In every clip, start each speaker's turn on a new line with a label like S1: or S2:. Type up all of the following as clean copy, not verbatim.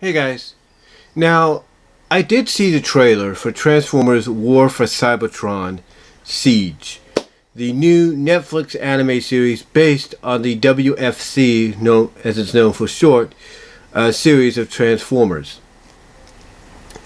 S1: Hey guys. Now, I did see the trailer for Transformers War for Cybertron Siege, the new Netflix anime series based on the WFC, known as it's known for short, series of Transformers.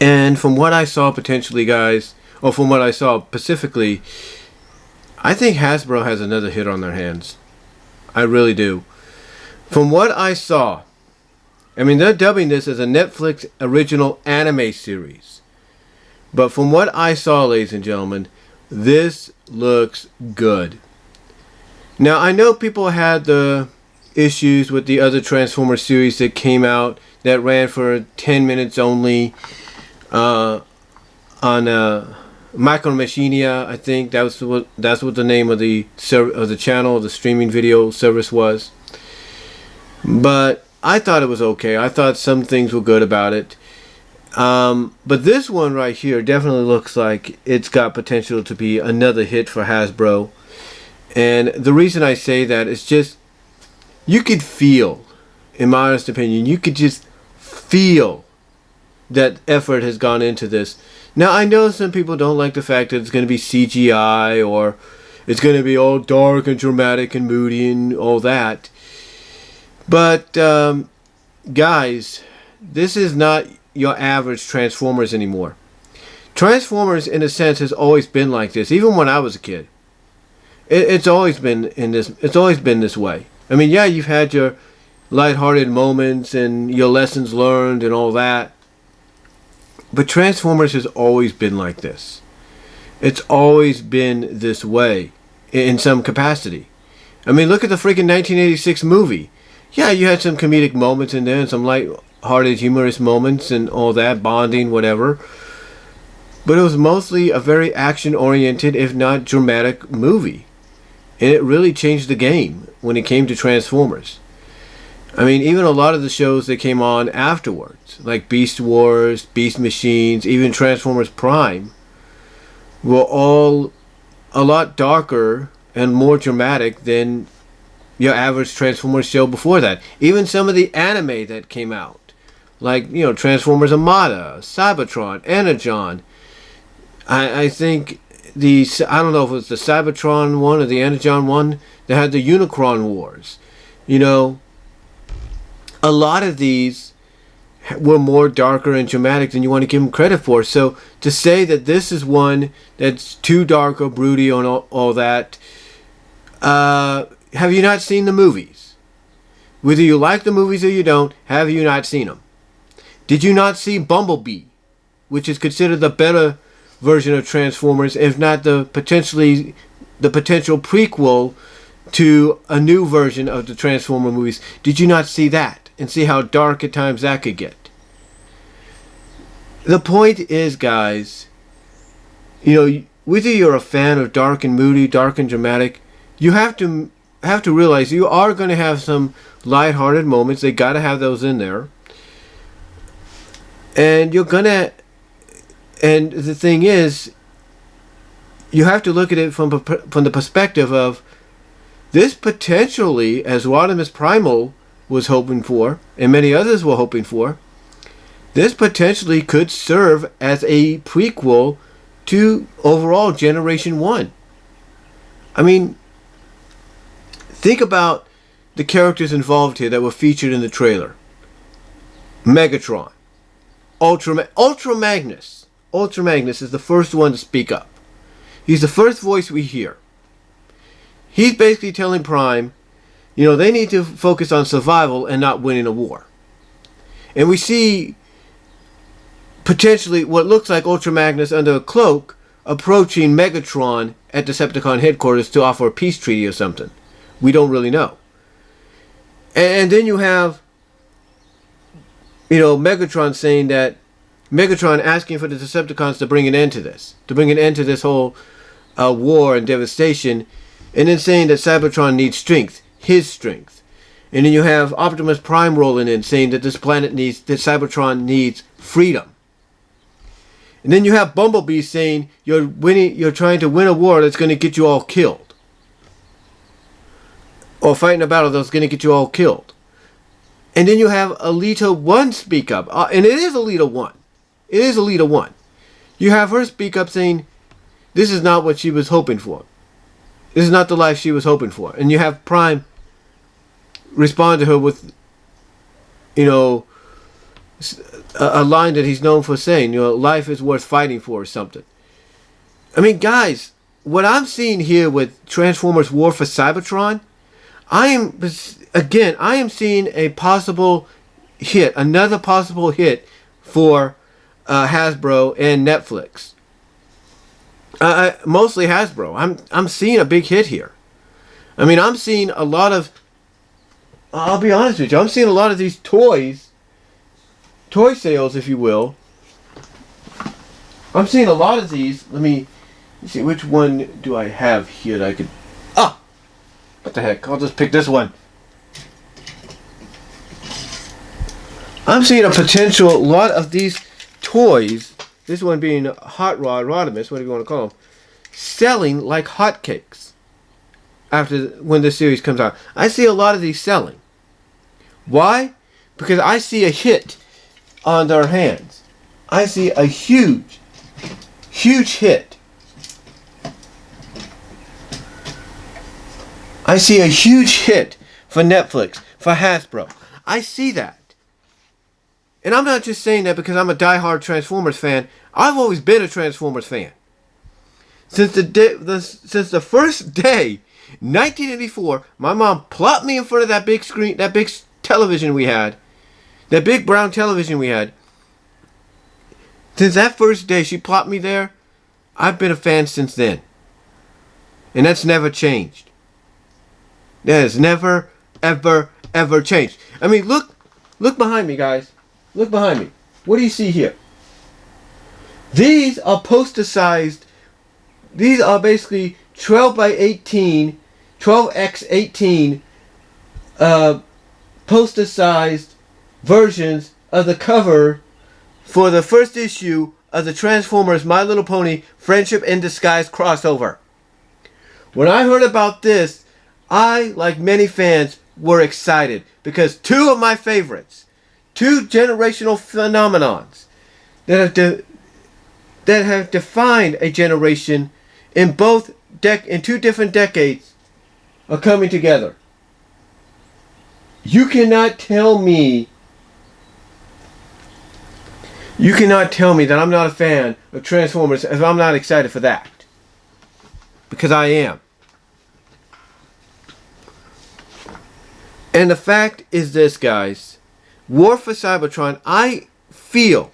S1: And from what I saw potentially, guys, or from what I saw specifically, I think Hasbro has another hit on their hands. I really do. From what I saw, I mean, they're dubbing this as a Netflix original anime series. But from what I saw, ladies and gentlemen, this looks good. Now, I know people had the issues with the other Transformers series that came out that ran for 10 minutes only on Micro Machinia, I think that's what the name of the channel, the streaming video service was. But I thought it was okay. I thought some things were good about it. But this one right here definitely looks like it's got potential to be another hit for Hasbro. And the reason I say that is just, you could feel, in my honest opinion, you could just feel that effort has gone into this. Now, I know some people don't like the fact that it's going to be CGI or it's going to be all dark and dramatic and moody and all that. But, guys, this is not your average Transformers anymore. Transformers, in a sense, has always been like this, even when I was a kid. It's always been this way. I mean, yeah, you've had your lighthearted moments and your lessons learned and all that. But Transformers has always been like this. It's always been this way, in some capacity. I mean, look at the freaking 1986 movie. Yeah, you had some comedic moments in there and some light-hearted, humorous moments and all that, bonding, whatever. But it was mostly a very action-oriented, if not dramatic, movie. And it really changed the game when it came to Transformers. I mean, even a lot of the shows that came on afterwards, like Beast Wars, Beast Machines, even Transformers Prime, were all a lot darker and more dramatic than your average Transformers show before that. Even some of the anime that came out, like, Transformers Armada, Cybertron, Energon. I think I don't know if it was the Cybertron one or the Energon one that had the Unicron Wars. A lot of these were more darker and dramatic than you want to give them credit for. So to say that this is one that's too dark or broody or all that, have you not seen the movies? Whether you like the movies or you don't, have you not seen them? Did you not see Bumblebee, which is considered the better version of Transformers, if not the potential prequel to a new version of the Transformer movies? Did you not see that and see how dark at times that could get? The point is, guys, whether you're a fan of dark and moody, dark and dramatic, you have to realize you are going to have some lighthearted moments. They got to have those in there. And and the thing is, you have to look at it from the perspective of this potentially, as Rodimus Primal was hoping for, and many others were hoping for, this potentially could serve as a prequel to overall Generation 1. I mean, think about the characters involved here that were featured in the trailer. Megatron. Ultra Magnus. Ultra Magnus is the first one to speak up. He's the first voice we hear. He's basically telling Prime, they need to focus on survival and not winning a war. And we see potentially what looks like Ultra Magnus under a cloak approaching Megatron at Decepticon headquarters to offer a peace treaty or something. We don't really know. And then you have, Megatron saying that, Megatron asking for the Decepticons to bring an end to this. To bring an end to this whole war and devastation. And then saying that Cybertron needs strength. His strength. And then you have Optimus Prime rolling in saying that that Cybertron needs freedom. And then you have Bumblebee saying you're trying to win a war that's going to get you all killed. Or fighting a battle that's going to get you all killed. And then you have Alita 1 speak up. And it is Alita 1. It is Alita 1. You have her speak up saying, this is not what she was hoping for. This is not the life she was hoping for. And you have Prime respond to her with, you know, a line that he's known for saying, you know, life is worth fighting for or something. I mean, guys, what I'm seeing here with Transformers War for Cybertron, I am seeing a possible hit, another possible hit for Hasbro and Netflix. Mostly Hasbro. I'm seeing a big hit here. I mean, I'm seeing a lot of, I'll be honest with you, I'm seeing a lot of these toy sales, if you will. I'm seeing a lot of these. Let me see, which one do I have here that I could, what the heck, I'll just pick this one. I'm seeing a potential lot of these toys, this one being Hot Rod, Rodimus, whatever you want to call them, selling like hotcakes when the series comes out. I see a lot of these selling. Why? Because I see a hit on their hands. I see a huge hit. I see a huge hit for Netflix, for Hasbro. I see that. And I'm not just saying that because I'm a diehard Transformers fan. I've always been a Transformers fan. Since the first day, 1984, my mom plopped me in front of that big screen, that big television we had, that big brown television we had. Since that first day she plopped me there, I've been a fan since then. And that's never changed. That has never, ever, ever changed. I mean, look behind me, guys. Look behind me. What do you see here? These are poster-sized. These are basically 12 by 18, 12x18 poster-sized versions of the cover for the first issue of the Transformers My Little Pony Friendship in Disguise crossover. When I heard about this, I, like many fans, were excited because two of my favorites, two generational phenomenons that have defined a generation in two different decades are coming together. You cannot tell me that I'm not a fan of Transformers if I'm not excited for that. Because I am. And the fact is this, guys. War for Cybertron, I feel,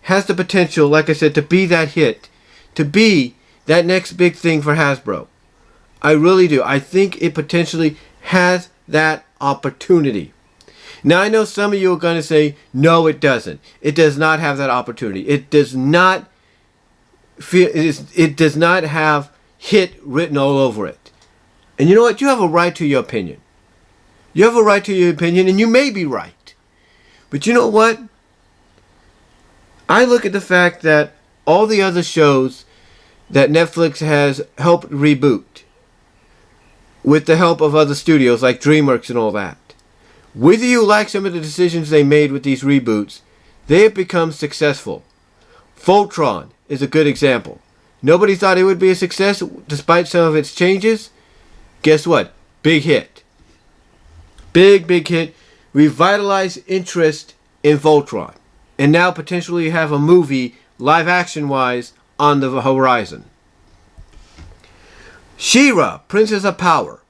S1: has the potential, like I said, to be that hit. To be that next big thing for Hasbro. I really do. I think it potentially has that opportunity. Now, I know some of you are going to say, no, it doesn't. It does not have that opportunity. It does not have hit written all over it. And you know what? You have a right to your opinion. You have a right to your opinion, and you may be right. But you know what? I look at the fact that all the other shows that Netflix has helped reboot, with the help of other studios like DreamWorks and all that, whether you like some of the decisions they made with these reboots, they have become successful. Voltron is a good example. Nobody thought it would be a success despite some of its changes. Guess what? Big hit. Big hit. Revitalized interest in Voltron. And now potentially have a movie, live action wise, on the horizon. She-Ra, Princess of Power.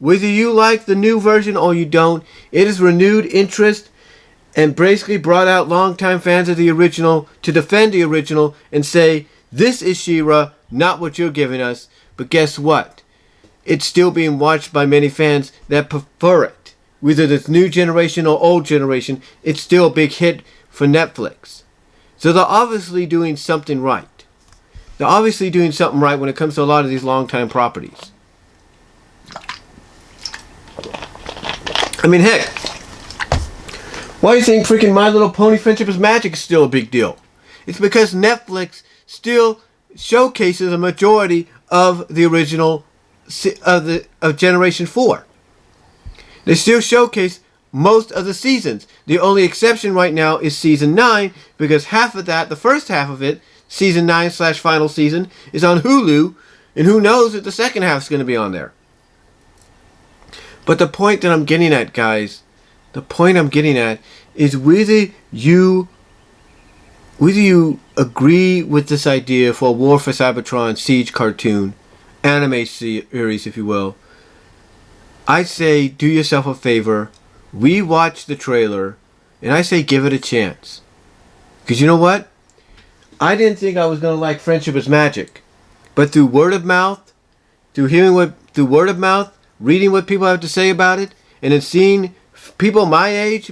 S1: Whether you like the new version or you don't, it has renewed interest and basically brought out longtime fans of the original to defend the original and say, this is She-Ra, not what you're giving us. But guess what? It's still being watched by many fans that prefer it. Whether it's new generation or old generation, it's still a big hit for Netflix. So they're obviously doing something right. They're obviously doing something right when it comes to a lot of these long-time properties. I mean, heck, why do you think freaking My Little Pony Friendship is Magic is still a big deal? It's because Netflix still showcases a majority of the original of Generation 4. They still showcase most of the seasons. The only exception right now is season 9, because half of that, the first half of it, season 9 / final season, is on Hulu, and who knows if the second half is going to be on there. But the point that I'm getting at, guys, the point I'm getting at is whether you agree with this idea for a War for Cybertron Siege cartoon, anime series, if you will. I say do yourself a favor, rewatch the trailer, and I say give it a chance. Because you know what? I didn't think I was going to like Friendship is Magic. But through word of mouth, reading what people have to say about it, and then seeing people my age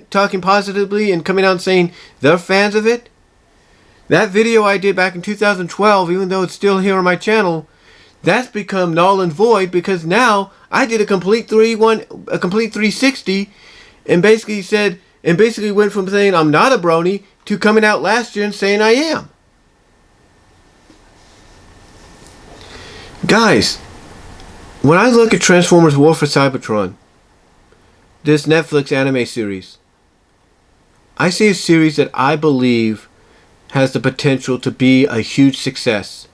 S1: talking positively and coming out and saying they're fans of it, that video I did back in 2012, even though it's still here on my channel, that's become null and void, because now I did a complete 360 and basically went from saying I'm not a brony to coming out last year and saying I am. Guys, when I look at Transformers War for Cybertron, this Netflix anime series, I see a series that I believe has the potential to be a huge success.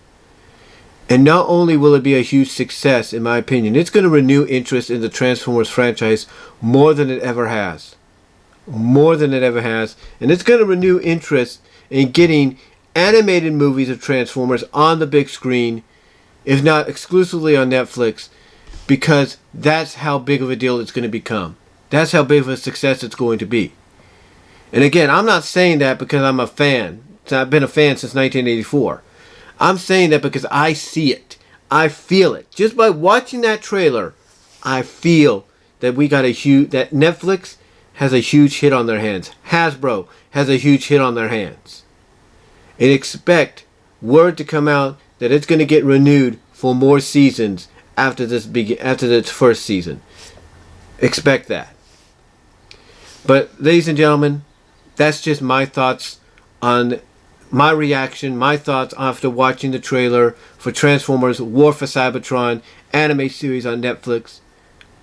S1: And not only will it be a huge success, in my opinion, it's going to renew interest in the Transformers franchise more than it ever has. More than it ever has. And it's going to renew interest in getting animated movies of Transformers on the big screen, if not exclusively on Netflix, because that's how big of a deal it's going to become. That's how big of a success it's going to be. And again, I'm not saying that because I'm a fan. I've been a fan since 1984. I'm saying that because I see it. I feel it. Just by watching that trailer, I feel that that Netflix has a huge hit on their hands. Hasbro has a huge hit on their hands. And expect word to come out that it's going to get renewed for more seasons after this first season. Expect that. But ladies and gentlemen, that's just my thoughts on my reaction, my thoughts after watching the trailer for Transformers War for Cybertron anime series on Netflix.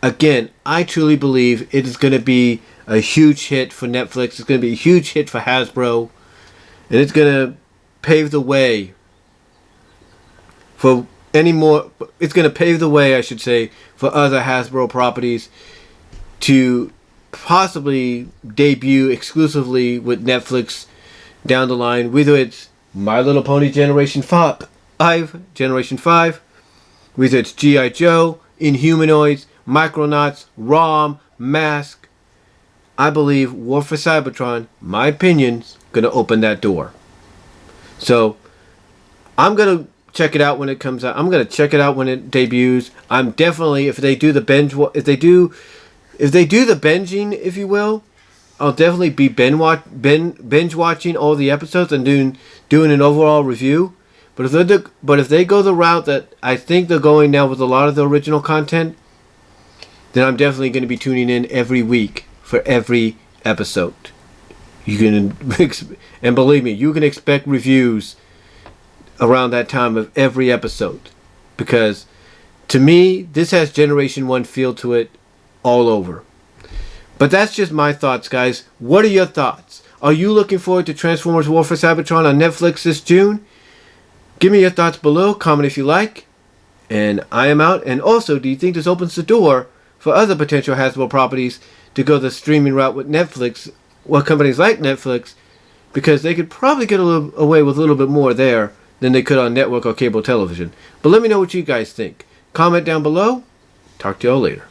S1: Again, I truly believe it is going to be a huge hit for Netflix. It's going to be a huge hit for Hasbro. And it's going to pave the way for it's going to pave the way, I should say, for other Hasbro properties to possibly debut exclusively with Netflix down the line, whether it's My Little Pony Generation 5, whether it's G.I. Joe, Inhumanoids, Micronauts, ROM, Mask. I believe War for Cybertron, my opinion's going to open that door. So, I'm going to check it out when it comes out. I'm going to check it out when it debuts. I'm definitely, if they do the binging, if you will, I'll definitely be binge watching all the episodes and doing an overall review. But if they go the route that I think they're going now with a lot of the original content, then I'm definitely going to be tuning in every week for every episode. And believe me, you can expect reviews around that time of every episode, because to me this has Generation 1 feel to it all over. But that's just my thoughts, guys. What are your thoughts? Are you looking forward to Transformers War for Cybertron on Netflix this June? Give me your thoughts below. Comment if you like. And I am out. And also, do you think this opens the door for other potential Hasbro properties to go the streaming route with Netflix, or companies like Netflix, because they could probably get away with a little bit more there than they could on network or cable television? But let me know what you guys think. Comment down below. Talk to y'all later.